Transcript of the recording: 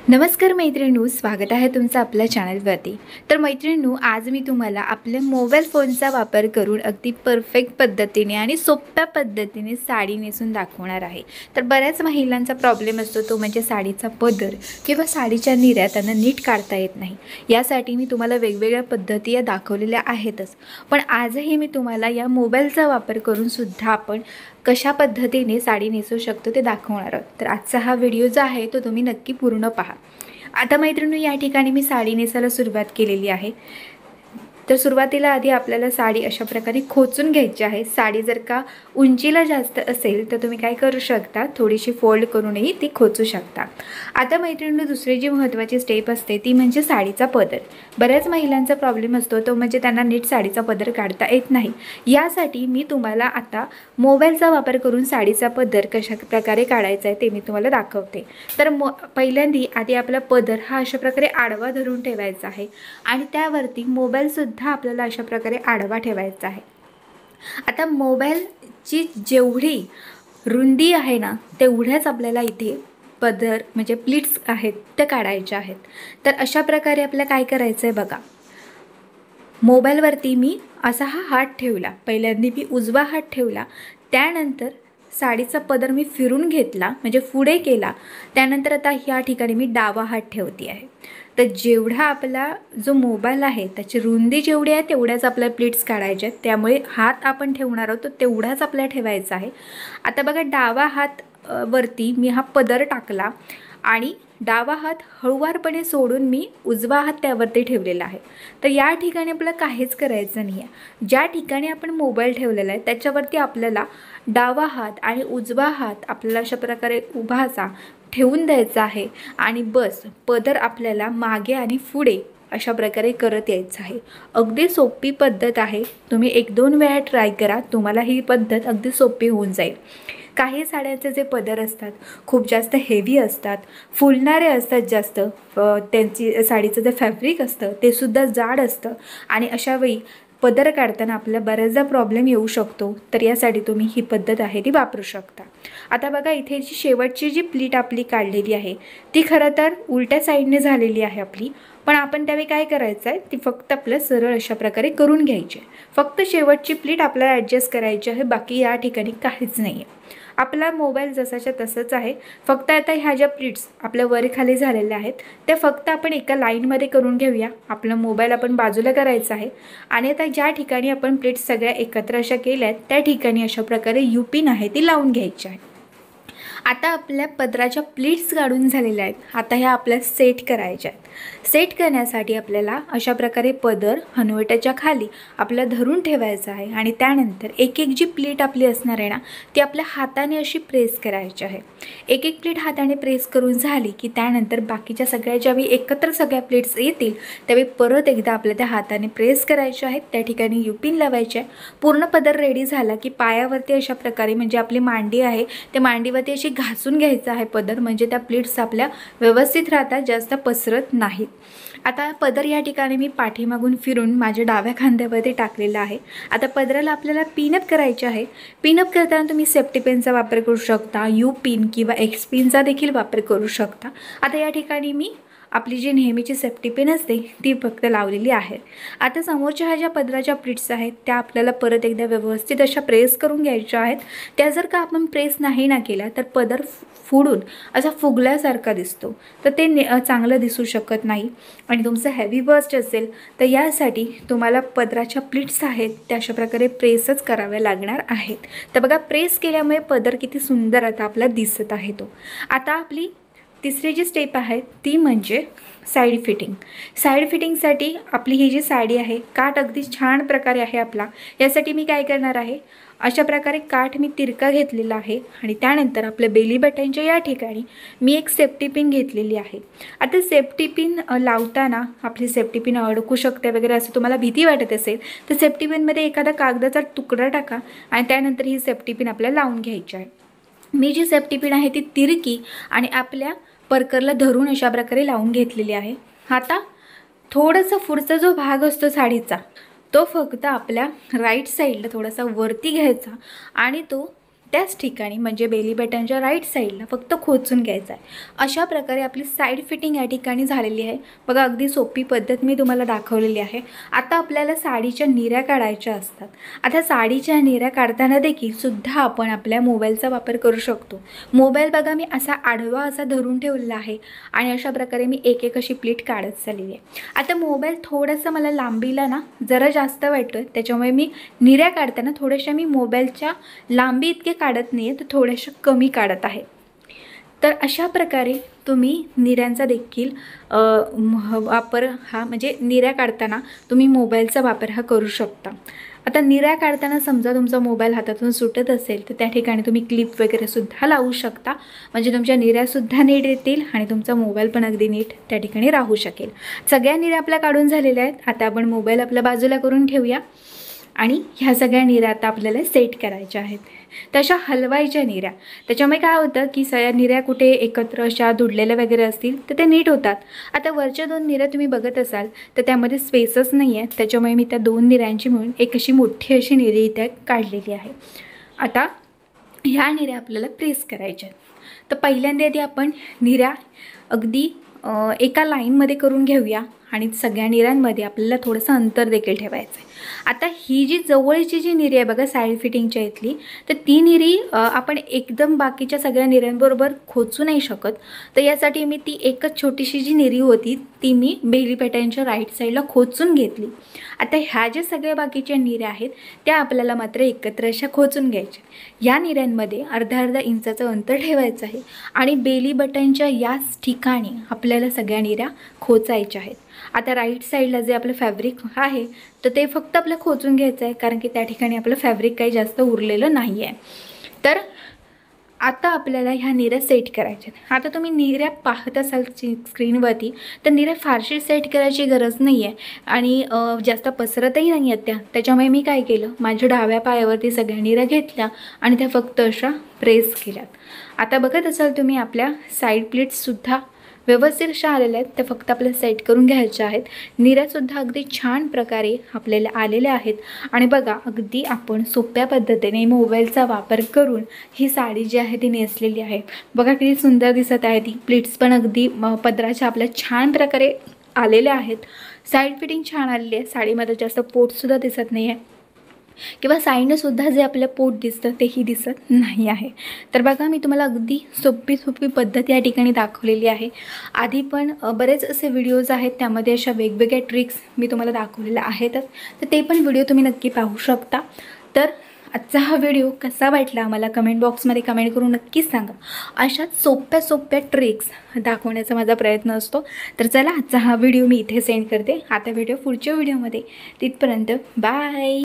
नमस्कार मैत्रिणींनो, स्वागत आहे तुमचं आपल्या चॅनलवरती। तर मैत्रिणींनो, आज मी तुम्हाला आपल्या मोबाईल फोनचा वापर करून अगदी परफेक्ट पद्धतीने आणि सोप्या पद्धतीने साडी नेसून दाखवणार आहे। तर बऱ्याच महिलांचा प्रॉब्लेम असतो तो म्हणजे साडीचा पदर किंवा साडीच्या निऱ्या त्यांना नीट काढता येत नाही। यासाठी मी तुम्हाला वेगवेगळ्या पद्धती दाखवलेल्या आहेतच, पण आजही मी तुम्हाला या मोबाईलचा वापर करून सुद्धा आपण कशा पद्धतीने साडी नेसू शकतो ते दाखवणार आहोत। तर आजचा हा व्हिडिओ जो आहे तो तुम्ही नक्की पूर्ण पहा। आता मैत्रिणी, या ठिकाणी मी साडी नेसायला सुरुवात केलेली आहे। तर सुरुवातीला आधी आपल्याला साडी अशा प्रकारे खोचून घ्यायची आहे। साडी जर का उंचीला जास्त असेल तर तुम्ही काय करू शकता, थोडीशी फोल्ड करूनही ती खोचू शकता। आता मैत्रिणींनो, दुसरी जी महत्त्वाची स्टेप असते ती म्हणजे साडीचा पदर। बऱ्याच महिलांचा प्रॉब्लेम असतो तो म्हणजे त्यांना नीट साडीचा पदर काढता येत नाही। यासाठी मी तुम्हाला आता मोबाईलचा वापर करून साडीचा पदर कशा प्रकारे काढायचा आहे ते मी तुम्हाला दाखवते। तर पहिल्यांदा आधी आपला पदर हा अशा प्रकारे आडवा धरून ठेवायचा आहे आणि त्यावरती मोबाईल सुद्धा आपल्याला अशा प्रकारे आडवा ठेवायचा आहे। आता मोबाईलची जेवढी रुंदी आहे ना तेवढ्याच आपल्याला इथे पदर म्हणजे प्लीट्स आहेत ते काढायचे आहेत। तर अशा प्रकारे आपल्याला काय करायचं आहे बघा, मोबाईलवरती मी असा हा हात ठेवला, पहिल्यांदा मी उजवा हात ठेवला, त्यानंतर साडीचा पदर मी फिरून घेतला म्हणजे पुढे केला, त्यानंतर आता ह्या ठिकाणी मी डावा हात ठेवते आहे। तर जेवढा आपला जो मोबाईल आहे त्याची रुंदी जेवढी आहे तेवढ्याच आपल्याला प्लीट्स काढायचे आहेत, त्यामुळे हात आपण ठेवणार आहोत तो तेवढाच आपल्याला ठेवायचा आहे। आता बघा, डावा हात वरती मी हा पदर टाकला आणि डावा हात हळूवारपणे सोडून मी उजवा हात त्यावरती ठेवलेला आहे। तर या ठिकाणी आपल्याला काहीच करायचं नाही आहे। ज्या ठिकाणी आपण मोबाईल ठेवलेला आहे त्याच्यावरती आपल्याला डावा हात आणि उजवा हात आपल्याला अशा प्रकारे उभासा ठेवून द्यायचा आहे आणि बस पदर आपल्याला मागे आणि पुढे अशा प्रकारे करत यायचं आहे। अगदी सोपी पद्धत आहे, तुम्ही 1-2 वेळा ट्राय करा, तुम्हाला ही पद्धत अगदी सोपी होऊन जाईल। काही साड्यांचे जे पदर असतात खूप जास्त हेवी असतात, फुलणारे असतात जास्त, त्यांची साडीचं जे फॅब्रिक असतं ते सुद्धा जाड असतं आणि अशा वेळी पदर काढताना आपल्याला बऱ्याचदा प्रॉब्लेम येऊ शकतो। तर यासाठी तुम्ही ही पद्धत आहे ती वापरू शकता। आता बघा, इथे जी शेवटची जी प्लीट आपली काढलेली आहे ती खरं तर उलट्या साईडने झालेली आहे आपली, पण आपण त्यावेळी काय करायचं आहे, ती फक्त आपल्या सरळ अशा प्रकारे करून घ्यायची आहे। फक्त शेवटची प्लीट आपल्याला ॲडजस्ट करायची आहे, बाकी या ठिकाणी काहीच नाही आहे। आपला मोबाईल जसाच्या तसंच आहे, फक्त आता ह्या ज्या प्लीट्स आपल्या वर खाली झालेल्या आहेत त्या फक्त आपण एका लाईनमध्ये करून घेऊया। आपला मोबाईल आपण बाजूला करायचा आहे आणि आता ज्या ठिकाणी आपण प्लीट्स सगळ्या एकत्र अशा केल्या आहेत त्या ठिकाणी अशा प्रकारे युपिन आहे ती लावून घ्यायची आहे। आता आपल्या पदराच्या प्लीट्स काढून झालेल्या आहेत, आता ह्या आपल्याला सेट करायच्या आहेत। सेट करण्यासाठी आपल्याला अशा प्रकारे पदर हनुवट्याच्या खाली आपल्याला धरून ठेवायचा आहे आणि त्यानंतर एक एक जी प्लीट आपली असणार आहे ना ती आपल्या हाताने अशी प्रेस करायची आहे। एक एक प्लीट हाताने प्रेस करून झाली की त्यानंतर बाकीच्या सगळ्या ज्यावेळी एकत्र सगळ्या प्लीट्स येतील त्यावेळी परत एकदा आपल्या त्या हाताने प्रेस करायचे आहेत, त्या ठिकाणी युपिन लावायचे आहे। पूर्ण पदर रेडी झाला की पायावरती अशा प्रकारे म्हणजे आपली मांडी आहे त्या मांडीवरती अशी घासून घ्यायचा आहे पदर, म्हणजे त्या प्लीट्स आपल्या व्यवस्थित राहतात, जास्त पसरत नाहीत। आता पदर या ठिकाणी मी पाठीमागून फिरून माझ्या डाव्या खांद्यावरती टाकलेला आहे। आता पदराला आपल्याला पिनअप करायचे आहे। पिनअप करताना तुम्ही सेफ्टी पिनचा वापर करू शकता, यू पिन किंवा एक्स पिनचा देखील वापर करू शकता। आता या ठिकाणी मी आपली जी नेहमीची सेफ्टी पिन असते ती फक्त लावलेली आहे। आता समोरच्या ह्या ज्या पदराच्या प्लीट्स आहेत त्या आपल्याला परत एकदा व्यवस्थित अशा प्रेस करून घ्यायच्या आहेत। त्या जर का आपण प्रेस नाही ना केला तर पदर फुडून असा फुगल्यासारखा दिसतो, तर ते चांगलं दिसू शकत नाही आणि तुमचं हेवी बस्ट असेल तर यासाठी तुम्हाला पदराच्या प्लीट्स आहेत त्या अशा प्रकारे प्रेसच कराव्या लागणार आहेत। तर बघा, प्रेस केल्यामुळे पदर किती सुंदर आता आपल्याला दिसत आहे तो। आता आपली तिसरी जी स्टेप आहे ती म्हणजे साईड फिटिंग। साईड फिटिंगसाठी आपली ही जी साडी आहे, काठ अगदी छान प्रकारे आहे आपला, यासाठी मी काय करणार आहे, अशा प्रकारे काठ मी तिरका घेतलेला आहे आणि त्यानंतर आपल्या बेली बटनच्या या ठिकाणी मी एक सेफ्टी पिन घेतलेली आहे। आता सेफ्टी पिन लावताना आपली सेफ्टी पिन अडकू शकते वगैरे असं तुम्हाला भीती वाटत असेल तर सेफ्टी पिनमध्ये एखादा कागदाचा तुकडा टाका आणि त्यानंतर ही सेफ्टी पिन आपल्याला लावून घ्यायची आहे। मी जी सेफ्टी पिन आहे ती तिरकी आणि आपल्या परकरला धरून अशा प्रकारे लावून घेतलेली आहे। आता थोडासा पुढचा जो भाग असतो साडीचा तो फक्त आपल्या राईट साईडला थोडासा वरती घ्यायचा आणि तो त्याच ठिकाणी म्हणजे बेली बटनच्या राईट साईडला फक्त खोचून घ्यायचं आहे. अशा प्रकारे आपली साईड फिटिंग या ठिकाणी झालेली आहे. बघा, अगदी सोपी पद्धत मी तुम्हाला दाखवलेली आहे. आता आपल्याला साडीच्या निऱ्या काढायच्या असतात. आता साडीच्या निऱ्या काढताना देखील सुद्धा आपण आपल्या मोबाईलचा वापर करू शकतो. मोबाईल बघा मी असा आडवा असा धरून ठेवलेला आहे आणि अशा प्रकारे मी एक एक अशी प्लीट काढत चाललेली आहे. आता मोबाईल थोडंसं मला लांबीला ना जरा जास्त वाटतोय, त्याच्यामुळे मी निऱ्या काढताना थोड्याशा मी मोबाईलच्या लांबी इतके काढत नाही आहे, तर थोड्याशा कमी काढत आहे. तर अशा प्रकारे तुम्ही निऱ्यांचा देखील वापर हा म्हणजे निऱ्या काढताना तुम्ही मोबाईलचा वापर हा करू शकता. आता निऱ्या काढताना समजा तुमचा मोबाईल हातातून सुटत असेल तर त्या ठिकाणी तुम्ही क्लिप वगैरे सुद्धा लावू शकता, म्हणजे तुमच्या निऱ्यासुद्धा नीट येतील आणि तुमचा मोबाईल पण अगदी नीट त्या ठिकाणी राहू शकेल. सगळ्या निऱ्या आपल्या काढून झालेल्या आहेत. आता आपण मोबाईल आपल्या बाजूला करून ठेवूया आणि ह्या सगळ्या निऱ्या आता आपल्याला सेट करायच्या आहेत. तशा हलवायच्या निऱ्या, त्याच्यामुळे काय होतं की सगळ्या निऱ्या कुठे एकत्र अशा दुडलेल्या वगैरे असतील तर ते नीट होतात. आता वरच्या 2 निऱ्या तुम्ही बघत असाल तर त्यामध्ये स्पेसच नाही आहे, त्याच्यामुळे मी त्या 2 निऱ्यांची मिळून एक अशी मोठी अशी निरी इथे काढलेली आहे. आता ह्या निऱ्या आपल्याला प्रेस करायच्या आहेत. तर पहिल्यांदा आधी आपण निऱ्या अगदी एका लाईनमध्ये करून घेऊया आणि सगळ्या निऱ्यांमध्ये आपल्याला थोडंसं अंतर देखील ठेवायचं आहे. आता ही जी जवळची जी निरी आहे बघा साईड फिटिंगच्या इथली, तर ती निरी आपण एकदम बाकीच्या सगळ्या निऱ्यांबरोबर खोचू नाही शकत. तर यासाठी मी ती एकच छोटीशी जी निरी होती ती मी बेली बटनच्या राईट साईडला खोचून घेतली. आता ह्या ज्या सगळ्या बाकीच्या निऱ्या आहेत त्या आपल्याला मात्र एकत्र अशा खोचून घ्यायच्या. या निऱ्यांमध्ये अर्धा इंचाचं अंतर ठेवायचं आहे आणि बेली बटनच्या याच ठिकाणी आपल्याला सगळ्या निऱ्या खोचायच्या आहेत. आता राईट साईडला जे आपलं फॅब्रिक आहे तर ते फक्त आपलं खोचून घ्यायचं आहे, कारण की त्या ठिकाणी आपलं फॅब्रिक काही जास्त उरलेलं नाही आहे. तर आता आपल्याला ह्या निऱ्या सेट करायच्या आहेत. आता तुम्ही निऱ्या पाहत असाल स्क्रीनवरती, तर निऱ्या फारशी सेट करायची गरज नाही आहे आणि जास्त पसरतही नाही आहेत त्याच्यामुळे मी काय केलं, माझ्या डाव्या पायावरती सगळ्या निऱ्या घेतल्या आणि त्या फक्त अशा प्रेस केल्यात. आता बघत असाल तुम्ही आपल्या साईड प्लेट्ससुद्धा व्यवस्थित अशा आलेल्या आहेत, त्या फक्त आपल्याला सेट करून घ्यायच्या आहेत. निऱ्यासुद्धा अगदी छान प्रकारे आपल्याला आलेल्या आहेत आणि बघा अगदी आपण सोप्या पद्धतीने मोबाईलचा वापर करून ही साडी जी आहे ती नेसलेली आहे. बघा किती सुंदर दिसत आहे ती. प्लीट्स पण अगदी पदराच्या आपल्या छान प्रकारे आलेल्या आहेत. साईड फिटिंग छान आलेली आहे. साडीमध्ये जास्त पोटसुद्धा दिसत नाही आहे किंवा साईडनं सुद्धा जे आपलं पोट दिसतं तेही दिसत नाही आहे. तर बघा मी तुम्हाला अगदी सोपी पद्धत या ठिकाणी दाखवलेली आहे. आधी पण बरेच असे व्हिडिओज आहेत त्यामध्ये अशा वेगवेगळ्या ट्रिक्स मी तुम्हाला दाखवलेल्या आहेतच, तर ते पण व्हिडिओ तुम्ही नक्की पाहू शकता. तर आजचा हा व्हिडिओ कसा वाटला मला कमेंट बॉक्समध्ये कमेंट करून नक्कीच सांगा. अशाच सोप्या ट्रिक्स दाखवण्याचा माझा प्रयत्न असतो. तर चला आजचा हा व्हिडिओ मी इथे सेंड करते. आता व्हिडिओ पुढच्या व्हिडिओमध्ये, तिथपर्यंत बाय.